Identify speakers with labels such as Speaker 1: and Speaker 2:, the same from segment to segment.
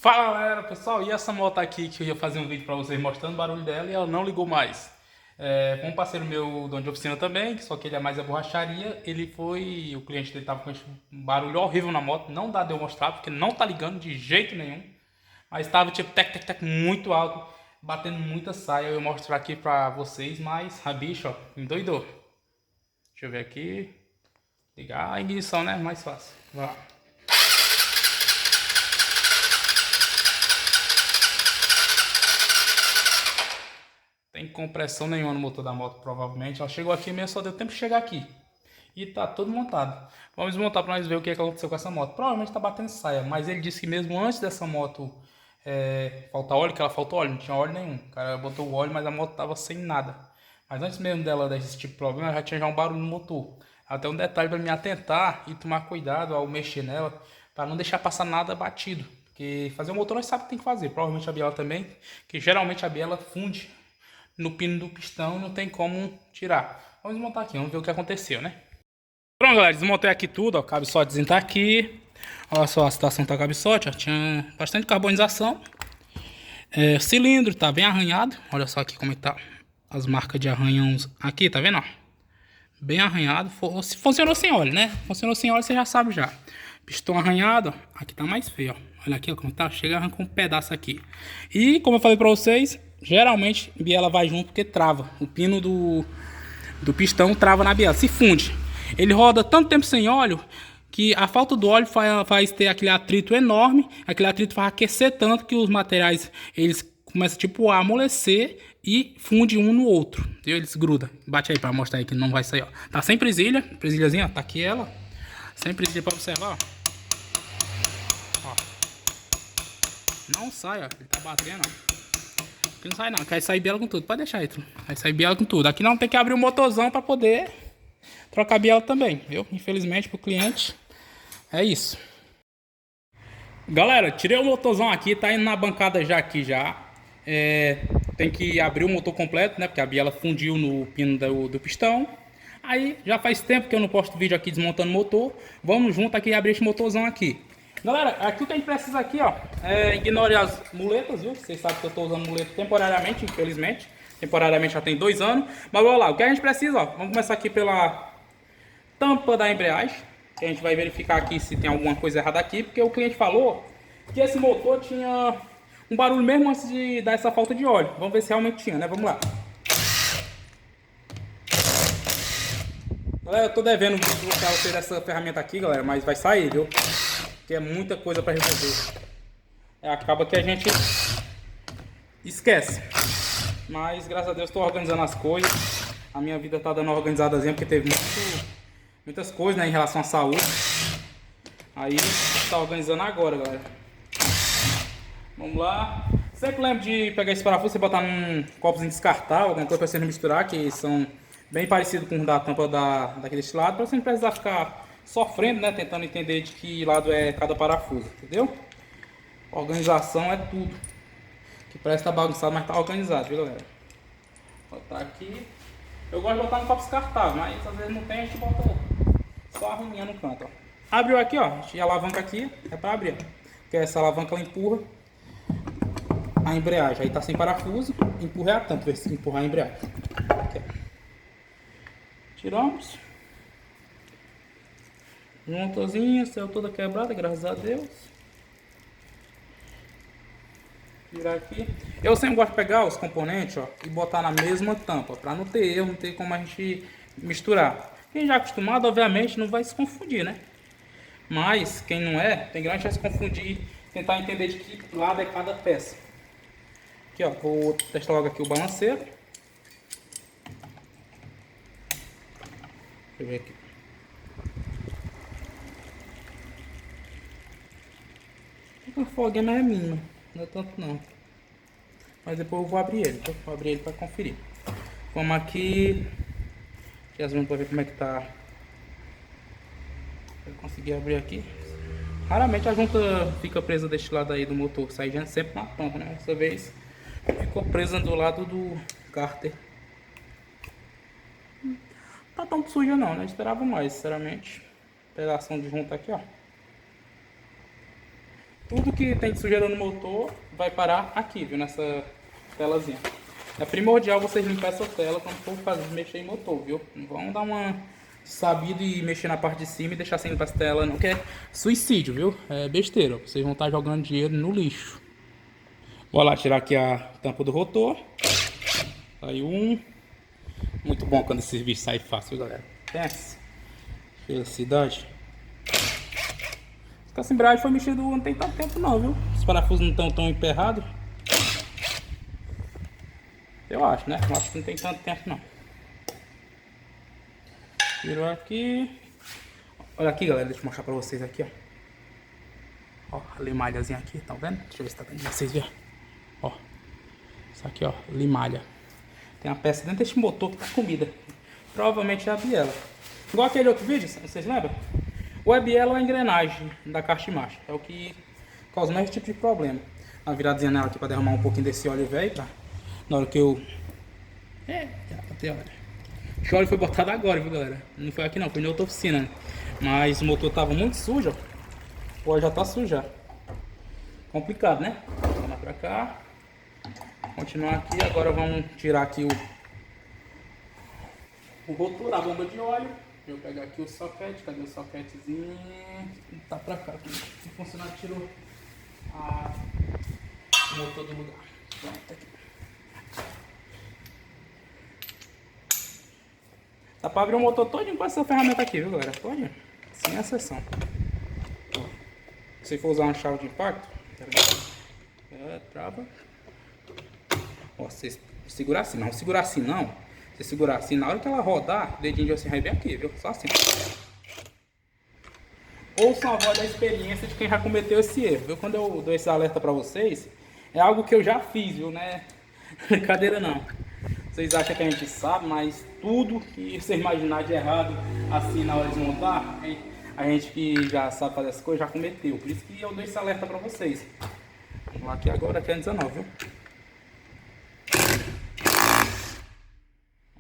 Speaker 1: Fala galera, pessoal, e essa moto aqui que eu ia fazer um vídeo pra vocês mostrando o barulho dela e ela não ligou mais. Com um parceiro meu, dono de oficina também, só que ele é mais a borracharia, ele foi, o cliente dele tava com esse barulho horrível na moto, não dá de eu mostrar porque não tá ligando de jeito nenhum, mas tava tipo tec tec tec muito alto, batendo muita saia. Eu ia mostrar aqui pra vocês, mas a bicha, ó, endoidou. Deixa eu ver aqui, ligar a ignição, né, mais fácil. Vai lá. Tem compressão nenhuma no motor da moto, provavelmente. Ela chegou aqui mesmo, só deu tempo de chegar aqui. E tá tudo montado. Vamos desmontar para nós ver o que aconteceu com essa moto. Provavelmente tá batendo saia, mas ele disse que mesmo antes dessa moto faltar óleo, que ela faltou óleo, não tinha óleo nenhum. O cara botou o óleo, mas a moto tava sem nada. Mas antes mesmo dela desse tipo de problema, já tinha já um barulho no motor. Até um detalhe para me atentar e tomar cuidado ao mexer nela, para não deixar passar nada batido. Porque fazer o motor nós sabemos o que tem que fazer. Provavelmente a biela também, que geralmente a biela funde no pino do pistão, não tem como tirar. Vamos desmontar aqui, vamos ver o que aconteceu, né? Pronto, galera, desmontei aqui tudo, ó, o cabeçotezinho tá aqui. Olha só a situação tá o cabeçote, ó, tinha bastante carbonização. Cilindro tá bem arranhado, olha só aqui como é que tá as marcas de arranhões aqui, tá vendo, ó? Bem arranhado, funcionou sem óleo, né? Funcionou sem óleo, você já sabe já. Pistão arranhado, ó, aqui tá mais feio, ó. Olha aqui, ó, como tá, chega e arranca um pedaço aqui. E, como eu falei pra vocês, geralmente biela vai junto porque trava. O pino do pistão trava na biela, se funde. Ele roda tanto tempo sem óleo que a falta do óleo faz ter aquele atrito enorme. Aquele atrito vai aquecer tanto que os materiais eles começam tipo a amolecer e funde um no outro. Entendeu? Eles grudam. Bate aí pra mostrar aí que não vai sair, ó. Tá sem presilha, presilhazinha, ó, tá aqui ela. Sem presilha pra observar, ó. Não sai, ó. Ele tá batendo, ó. Aqui não sai não, quer sair biela com tudo. Pode deixar aí, vai sair biela com tudo. Aqui não tem que abrir o motorzão pra poder trocar biela também, viu? Infelizmente pro cliente é isso. Galera, tirei o motorzão aqui, tá indo na bancada já aqui já. Tem que abrir o motor completo, né? Porque a biela fundiu no pino do pistão. Aí já faz tempo que eu não posto vídeo aqui desmontando o motor. Vamos junto aqui abrir esse motorzão aqui. Galera, aqui o que a gente precisa aqui, ó, ignore as muletas, viu? Vocês sabem que eu tô usando muleta temporariamente, infelizmente. Temporariamente já tem 2 anos. Mas vamos lá, o que a gente precisa, ó, vamos começar aqui pela tampa da embreagem. Que a gente vai verificar aqui se tem alguma coisa errada aqui. Porque o cliente falou que esse motor tinha um barulho mesmo antes de dar essa falta de óleo. Vamos ver se realmente tinha, né? Vamos lá. Galera, eu tô devendo mostrar vocês essa ferramenta aqui, galera, mas vai sair, viu? Porque é muita coisa para resolver. Acaba que a gente esquece. Mas graças a Deus estou organizando as coisas. A minha vida tá dando uma organizadazinha porque teve muitas coisas, né, em relação à saúde. Aí tá organizando agora, galera. Vamos lá. Sempre lembre de pegar esse parafuso e botar num copozinho descartável, alguma coisa para você não misturar, que são bem parecidos com o da tampa daquele lado, para você não precisar ficar sofrendo, né, tentando entender de que lado é cada parafuso, entendeu? Organização é tudo. Que parece que tá bagunçado, mas tá organizado, viu, galera? Vou botar aqui. Eu gosto de botar no copo descartável, mas às vezes não tem, a gente bota só a arruminha no canto, ó. Abriu aqui, ó, e a alavanca aqui é para abrir, ó. Porque essa alavanca ela empurra a embreagem. Aí tá sem parafuso, empurra a tampa, ver se empurrar a embreagem. Aqui, tiramos. Montazinha, saiu toda quebrada, graças a Deus. Virar aqui. Eu sempre gosto de pegar os componentes, ó, e botar na mesma tampa, para não ter erro, não ter como a gente misturar. Quem já é acostumado, obviamente, não vai se confundir, né? Mas quem não é, tem grande chance de se confundir, tentar entender de que lado é cada peça. Aqui, ó, vou testar logo aqui o balanceiro. Deixa eu ver aqui. A folguinha não é mínima, não é tanto não. Mas depois eu vou abrir ele, tá? Vou abrir ele para conferir. Vamos aqui. Aqui as mãos para ver como é que tá. Eu consegui abrir aqui. Raramente a junta fica presa deste lado aí do motor, sai sempre na tampa, né? Dessa vez ficou presa do lado do cárter. Não tá tão suja não, né? Eu esperava mais, sinceramente. Pedação de junta aqui, ó. Tudo que tem de sujeira no motor vai parar aqui, viu? Nessa telazinha. É primordial vocês limpar essa tela quando for mexer em motor, viu? Não vão dar uma sabida e mexer na parte de cima e deixar sem limpar essa tela não, que é suicídio, viu? É besteira, vocês vão estar jogando dinheiro no lixo. Vou lá tirar aqui a tampa do rotor. Saiu um. Muito bom quando esse serviço sai fácil, viu, galera? Pensa. Felicidade. Essa embreagem foi mexida não tem tanto tempo não, viu? Os parafusos não estão tão emperrados. Eu acho, né? Eu acho que não tem tanto tempo não. Virou aqui. Olha aqui, galera, deixa eu mostrar pra vocês aqui, ó. Ó, a limalhazinha aqui, tá vendo? Deixa eu ver se tá dando pra vocês verem. Ó, isso aqui, ó, limalha. Tem uma peça dentro desse motor que tá comida. Provavelmente é a biela. Igual aquele outro vídeo, vocês lembram? Ou é biela ou é a engrenagem da caixa de marcha. É o que causa o mesmo tipo de problema. Uma viradinha nela aqui pra derramar um pouquinho desse óleo velho, tá? Na hora que eu... já botei óleo. O óleo foi botado agora, viu, galera? Não foi aqui não, foi em outra oficina, né? Mas o motor tava muito sujo, ó. O óleo já tá sujo já. Complicado, né? Vamos pra cá. Continuar aqui, agora vamos tirar aqui o rotor, a bomba de óleo. Eu vou pegar aqui o soquete, cadê o soquetezinho? Tá pra cá, se funcionar, tirou o motor do lugar. Pronto, tá aqui. Dá pra abrir o motor todinho com essa ferramenta aqui, viu, galera? Todinho, sem exceção. Se for usar uma chave de impacto, trava. Ó, você segurar assim, não segurar assim não. Você segurar assim, na hora que ela rodar, o dedinho de você vai bem aqui, viu? Só assim. Ouça a voz da experiência de quem já cometeu esse erro, viu? Quando eu dou esse alerta pra vocês, é algo que eu já fiz, viu? Não é brincadeira não. Vocês acham que a gente sabe, mas tudo que você imaginar de errado assim na hora de montar, a gente que já sabe fazer essas coisas já cometeu. Por isso que eu dou esse alerta pra vocês. Vamos lá aqui agora, aqui é 19, viu?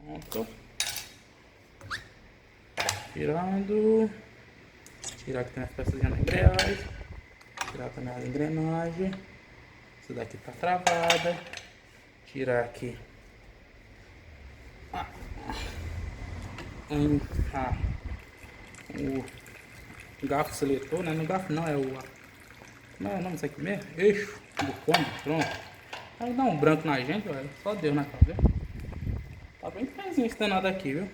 Speaker 1: Pronto. Tirando. Tirar aqui tem as peças da embreagem. Tirar também as engrenagens. Essa daqui tá travada. Tirar aqui o garfo seletor, né? No garfo não, é o... Como é o nome disso aqui mesmo? Eixo do combo, pronto. Aí dá um branco na gente, velho. Só Deus na casa, viu? Tá bem pezinho esse danado aqui, viu?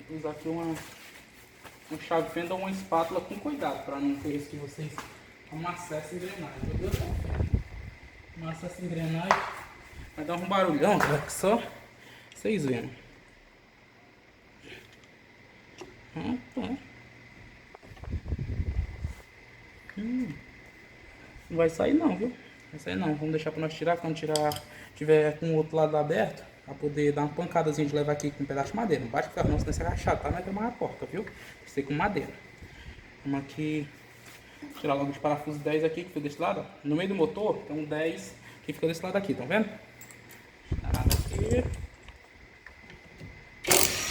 Speaker 1: Vou usar aqui uma chave fenda ou uma espátula com cuidado, para não ter isso que vocês amassem essa engrenagem, meu Deus do céu. Amassar essa engrenagem vai dar um barulhão, tá? Só vocês vendo. Não vai sair não, viu? Não vai sair não. Vamos deixar para nós tirar quando tiver com o outro lado aberto. Pra poder dar uma pancadazinha de levar aqui com um pedaço de madeira. Não bate com ferro não, senão você vai rachar, tá? Não vai tomar a porta, viu? Tem que ser com madeira. Vamos aqui tirar logo os parafusos 10 aqui que fica desse lado, ó. No meio do motor tem um 10 que fica desse lado aqui, tá vendo? Aqui.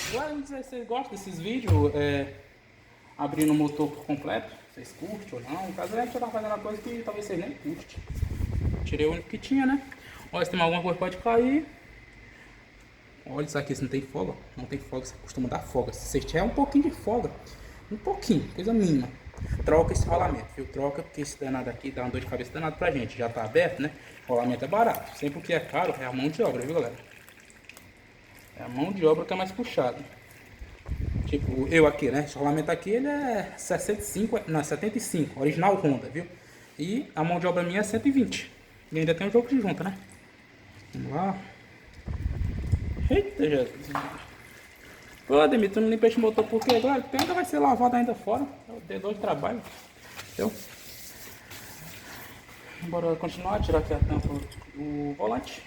Speaker 1: Agora, não sei se vocês gostam desses vídeos abrindo o motor por completo. Vocês curtem ou não? No caso, a gente tá fazendo uma coisa que talvez vocês nem curtem. Tirei o único que tinha, né? Olha, se tem alguma coisa pode cair. Olha isso aqui, se não tem folga. Não tem folga, você costuma dar folga. Se você tiver um pouquinho de folga, um pouquinho, coisa mínima, troca esse rolamento, viu? Troca, porque esse danado aqui dá uma dor de cabeça danado pra gente. Já tá aberto, né? O rolamento é barato. Sempre o que é caro é a mão de obra, viu, galera? É a mão de obra que é mais puxada. Tipo, eu aqui, né? Esse rolamento aqui, ele é 65, não, 75, original Honda, viu? E a mão de obra minha é 120. E ainda tem um jogo de junta, né? Vamos lá. Eita, Jesus. Pô, Ademir, tu não limpa esse motor porque, claro, ainda vai ser lavado ainda fora. Deu dor de trabalho. Entendeu? Bora continuar, tirar aqui a tampa do volante.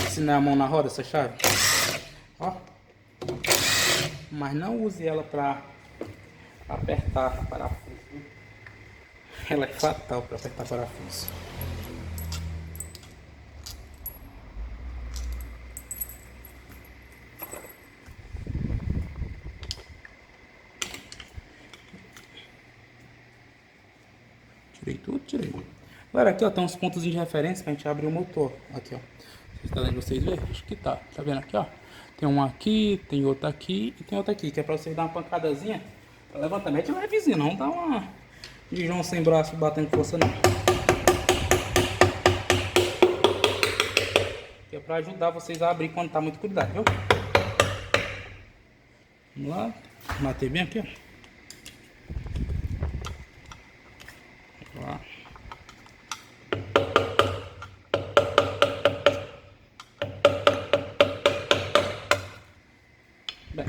Speaker 1: Se não é a mão na roda essa chave. Ó. Mas não use ela para apertar parafuso. Ela é fatal para apertar parafuso. Tirei tudo, tirei. Galera, aqui ó, tem uns pontos de referência pra gente abrir o motor. Aqui ó. Tá dando vocês verem? Acho que tá. Tá vendo aqui ó? Tem um aqui, tem outro aqui e tem outro aqui. Que é pra vocês dar uma pancadazinha. Pra levantamento levezinho, não dá uma de João sem braço batendo força não. Que é pra ajudar vocês a abrir quando tá muito cuidado, viu? Vamos lá. Matei bem aqui ó. Lá. Bem.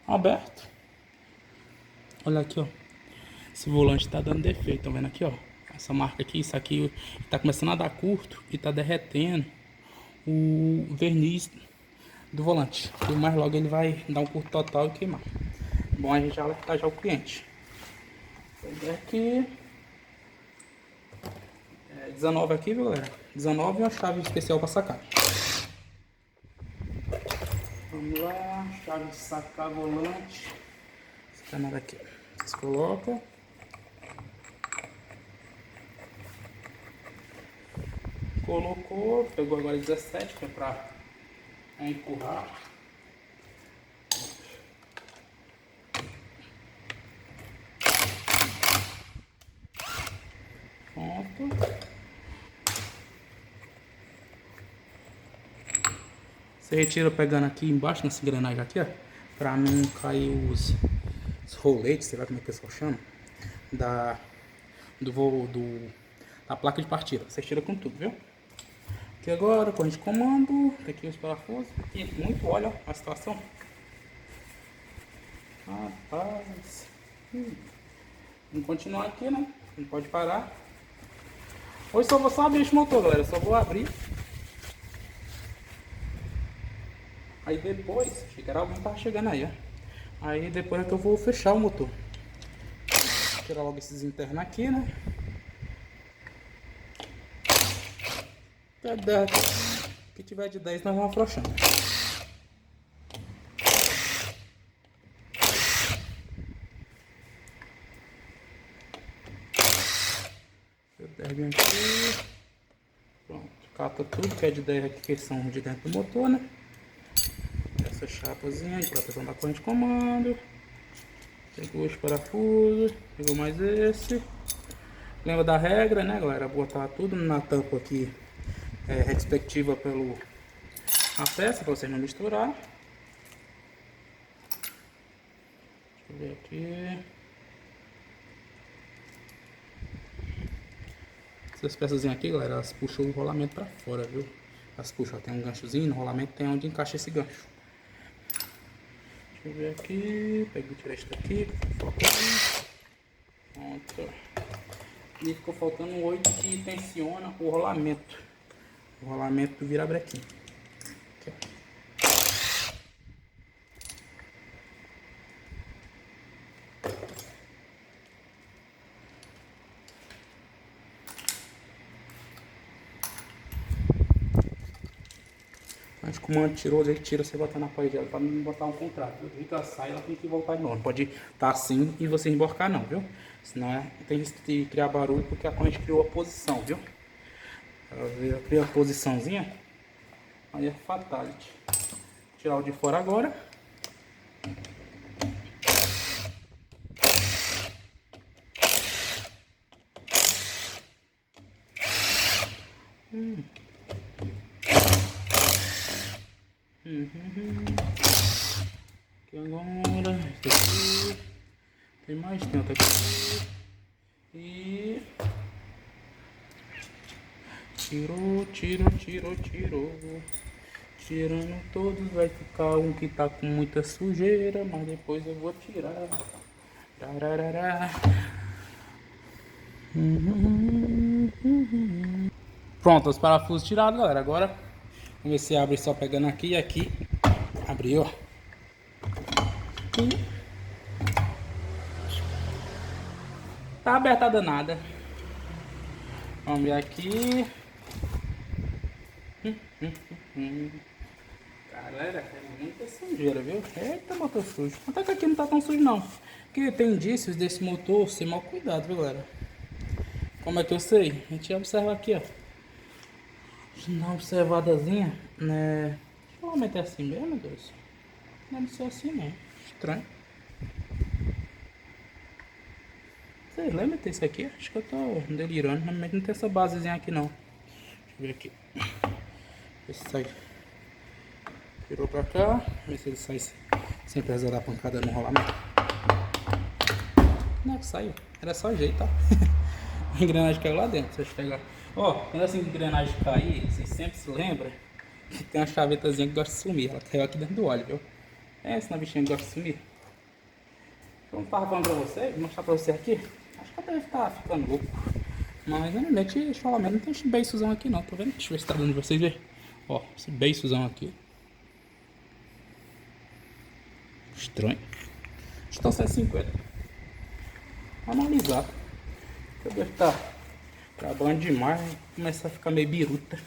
Speaker 1: Aberto. Olha aqui ó. Esse volante tá dando defeito, tá vendo aqui ó? Essa marca aqui, isso aqui tá começando a dar curto e tá derretendo o verniz do volante. E mais logo ele vai dar um curto total e queimar. Bom, a gente já alertar já o cliente. Pegar aqui. 19 aqui, viu galera? 19 e uma chave especial para sacar. Vamos lá, chave de sacar volante. Essa canada aqui. Vocês colocam. Colocou, pegou agora 17, que é para empurrar. Pronto. Você retira pegando aqui embaixo nessa engrenagem aqui, ó, para não cair os roletes, sei lá como é que o pessoal chama, da placa de partida. Você tira com tudo, viu? Aqui agora, corrente de comando, aqui os parafusos, aqui muito óleo, ó, a situação. Rapaz, vamos continuar aqui, né? Não pode parar. Hoje só vou abrir esse motor, galera, só vou abrir. Aí depois, chegará alguém tá chegando aí, ó. Aí depois é que eu vou fechar o motor. Vou tirar logo esses internos aqui, né? Até 10. Que tiver de 10 nós vamos afrouxando. Aqui. Pronto, cata tudo que é de 10 aqui, que são de dentro do motor, né? Essa chapazinha de proteção da corrente de comando. Pegou os parafusos, pegou mais esse. Lembra da regra, né, galera? Botar tudo na tampa aqui, respectiva pelo a peça, para você não misturar. Deixa eu ver aqui. Essas peças aqui, galera, elas puxam o rolamento para fora, viu? Elas puxam, tem um ganchozinho, no rolamento tem onde encaixa esse gancho. Deixa eu ver aqui, peguei, tirei isso daqui, pronto. E ficou faltando um 8 que tensiona o rolamento. O rolamento do virabrequim. Aqui, ó. Mas como ela tirou, ele tira, você botar na parede dela para não botar um contrato. O jeito ela sai, ela tem que voltar de novo. Não pode estar assim e você emborcar não, viu? Senão tem risco de criar barulho porque a corrente criou a posição, viu? Ela cria a posiçãozinha, aí é fatality. Vou tirar o de fora agora. Aqui agora, esse aqui, tem mais tanto aqui, e tirou, tirando todos, vai ficar um que tá com muita sujeira, mas depois eu vou tirar. Pronto, os parafusos tirados, galera. Agora vamos ver se abre só pegando aqui e aqui. Abriu, ó. aqui. Tá aberta a danada. Vamos ver aqui. Galera, é muita sujeira, viu? Eita, motor sujo. Até que aqui não tá tão sujo, não. Porque tem indícios desse motor ser mal cuidado, viu, galera? Como é que eu sei? A gente observa aqui, ó. Deixa eu dar uma observadazinha, né? Deixa eu aumentar assim mesmo, meu Deus. Não deve ser assim, não. Estranho. Vocês lembram desse aqui? Acho que eu tô delirando. Realmente não tem essa basezinha aqui, não. Deixa eu ver aqui. Esse sai. Virou pra cá. Ver se ele sai sem precisar da pancada no rolamento. Não é que saiu. Era só jeito, ó. A engrenagem caiu lá dentro. Deixa eu pegar. Ó, quando essa engrenagem cair, vocês sempre se lembram que tem uma chavetazinha que gosta de sumir. Ela caiu aqui dentro do óleo, viu? Essa na bichinha que gosta de sumir. Então, tava falando pra você, vou mostrar pra você aqui. Acho que eu deve estar ficando louco. Mas normalmente esse rolamento não tem esse beiçozão aqui não, tá vendo? Deixa eu ver se tá dando pra vocês verem. Ó, esse beiçozão aqui. Estranho. Estão 150. Vamos analisar. Eu devo estar trabalhando demais, começar a ficar meio biruta.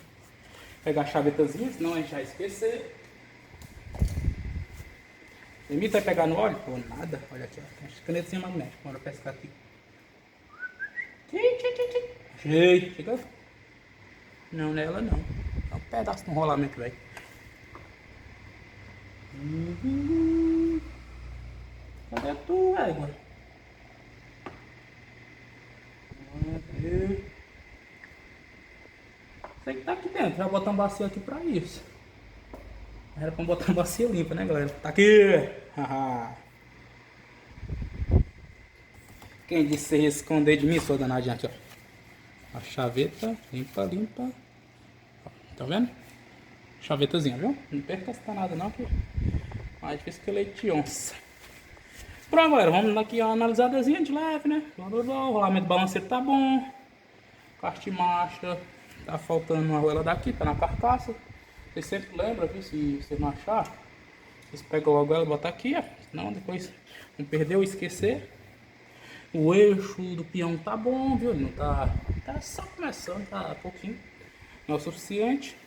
Speaker 1: Pegar a chavetazinha, senão a gente vai esquecer. Limita vai pegar no óleo? Pô, nada. Olha aqui, ó. Tem as canetinhas magnéticas. Bora pescar aqui. Cheio. Chega. Não, nela não. É um pedaço no rolamento, velho. Cadê tu, égua? Sei que tá aqui dentro. Já botar um bacia aqui pra isso. Era pra botar uma bacia limpa, né, galera? Tá aqui! Quem disse você ia esconder de mim, sua danadinha aqui, ó. A chaveta, limpa, limpa. Ó, tá vendo? Chavetazinha, viu? Não perca essa nada não, que mais difícil que leite de onça. Pronto, galera, vamos dar aqui uma analisadazinha de leve, né? O rolamento balanceiro tá bom. Caixa de marcha. Tá faltando uma roela daqui, tá na carcaça. Vocês sempre lembram, viu? Se você não achar, vocês pegam logo ela e botam aqui, ó. Senão depois não perder ou esquecer. O eixo do peão tá bom, viu? Ele não tá. Tá só começando, tá pouquinho. Não é o suficiente.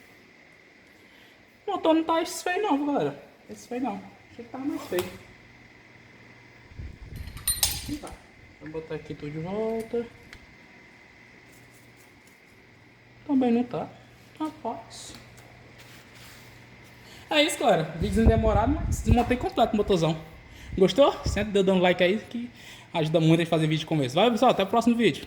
Speaker 1: O motor não tá esse feio não, viu, galera? Esse feio não. Achei que tava mais feio. E tá. Vou botar aqui tudo de volta. Também não tá. Rapaz. É isso, galera. Vídeo demorado, mas desmontei completo o motorzão. Gostou? Sempre dando like aí que ajuda muito a fazer vídeo como esse. Valeu, pessoal. Até o próximo vídeo.